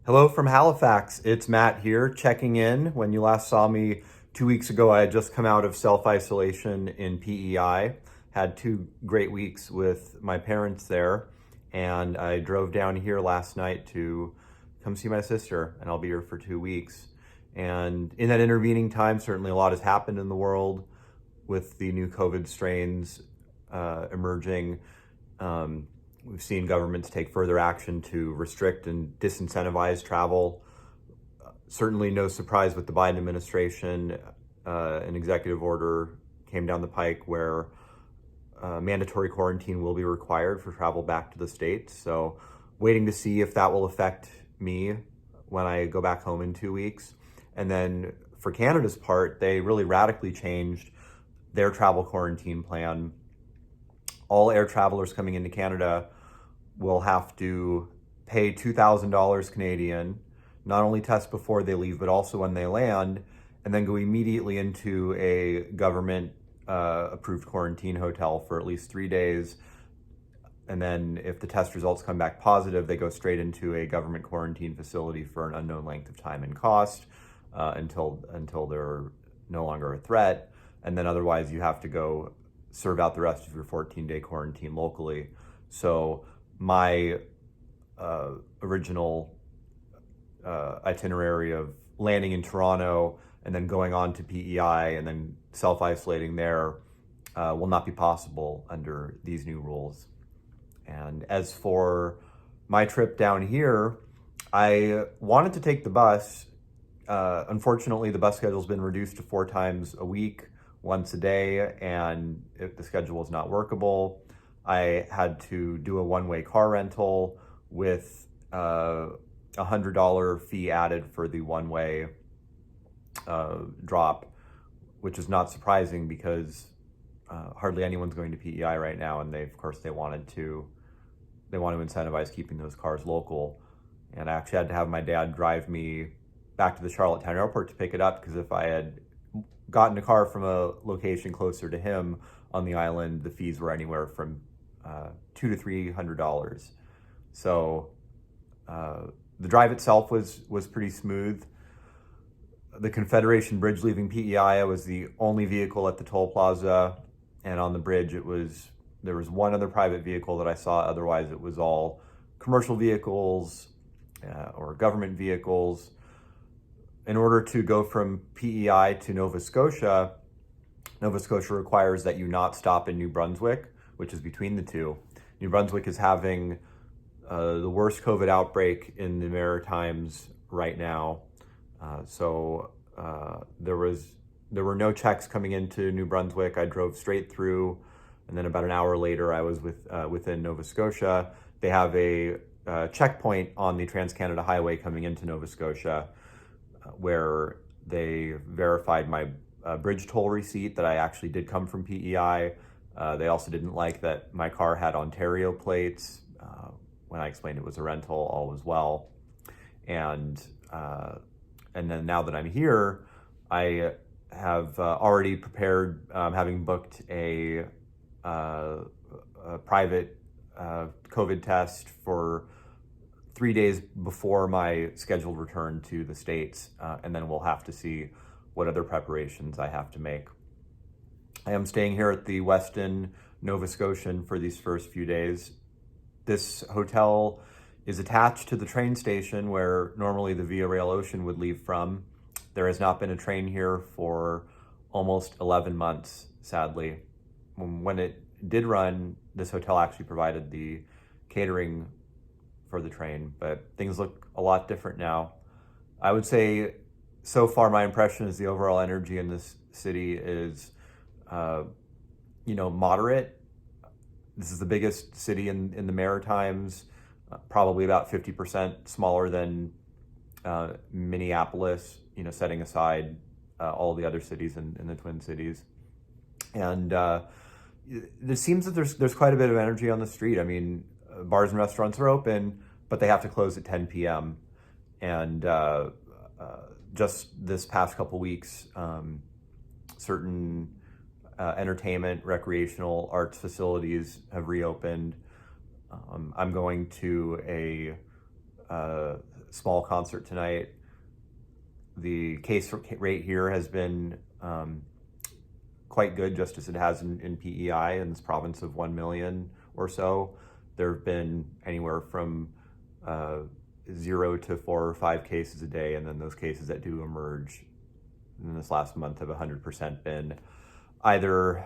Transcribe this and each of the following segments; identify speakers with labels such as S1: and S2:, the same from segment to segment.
S1: Hello from Halifax. It's Matt here checking in. When you last saw me 2 weeks ago, I had just come out of self-isolation in PEI. Had 2 great weeks with my parents there, and I drove down here last night to come see my sister, and I'll be here for 2 weeks. And in that intervening time, certainly a lot has happened in the world with the new COVID strains emerging. We've seen governments take further action to restrict and disincentivize travel. Certainly no surprise with the Biden administration, an executive order came down the pike where mandatory quarantine will be required for travel back to the States. So waiting to see if that will affect me when I go back home in 2 weeks. And then for Canada's part, they really radically changed their travel quarantine plan. All air travelers coming into Canada will have to pay $2,000 Canadian, not only test before they leave, but also when they land, and then go immediately into a government approved quarantine hotel for at least 3 days. And then if the test results come back positive, they go straight into a government quarantine facility for an unknown length of time and cost until they're no longer a threat. And then otherwise you have to go serve out the rest of your 14-day quarantine locally. So my original itinerary of landing in Toronto and then going on to PEI and then self-isolating there will not be possible under these new rules. And as for my trip down here, I wanted to take the bus. Unfortunately, the bus schedule's been reduced to 4 times a week, once a day, and if the schedule was not workable, I had to do a one-way car rental with a $100 fee added for the one-way drop, which is not surprising because hardly anyone's going to PEI right now, and they want to incentivize keeping those cars local. And I actually had to have my dad drive me back to the Charlottetown airport to pick it up, because if I had gotten a car from a location closer to him on the island, the fees were anywhere from $200 to $300. So the drive itself was pretty smooth. The Confederation Bridge leaving PEI, I was the only vehicle at the toll plaza, and on the bridge there was one other private vehicle that I saw. Otherwise, it was all commercial vehicles or government vehicles. In order to go from PEI to Nova Scotia requires that you not stop in New Brunswick, which is between the two. New Brunswick is having the worst COVID outbreak in the Maritimes right now. So there were no checks coming into New Brunswick. I drove straight through, and then about an hour later, I was within Nova Scotia. They have a checkpoint on the Trans-Canada Highway coming into Nova Scotia, where they verified my bridge toll receipt that I actually did come from PEI. They also didn't like that my car had Ontario plates. When I explained it was a rental, all was well. And then now that I'm here, I have already prepared, having booked a private COVID test for 3 days before my scheduled return to the States, and then we'll have to see what other preparations I have to make. I am staying here at the Westin Nova Scotian for these first few days. This hotel is attached to the train station where normally the Via Rail Ocean would leave from. There has not been a train here for almost 11 months, sadly. When it did run, this hotel actually provided the catering for the train, but things look a lot different now. I would say so far my impression is the overall energy in this city is, moderate. This is the biggest city in the Maritimes, probably about 50% smaller than Minneapolis, setting aside all the other cities in the Twin Cities. And it seems that there's quite a bit of energy on the street. I mean, bars and restaurants are open, but they have to close at 10 p.m. And just this past couple weeks, certain entertainment, recreational arts facilities have reopened. I'm going to a small concert tonight. The case rate here has been quite good, just as it has in PEI in this province of 1 million or so. There have been anywhere from 0 to 4 or 5 cases a day, and then those cases that do emerge in this last month have 100% been either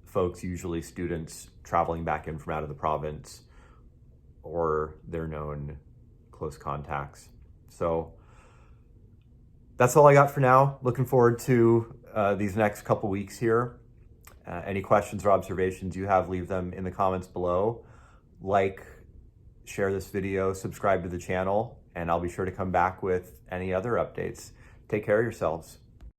S1: folks, usually students, traveling back in from out of the province, or their known close contacts. So that's all I got for now. Looking forward to these next couple weeks here. Any questions or observations you have, leave them in the comments below. Like, share this video, subscribe to the channel, and I'll be sure to come back with any other updates. Take care of yourselves.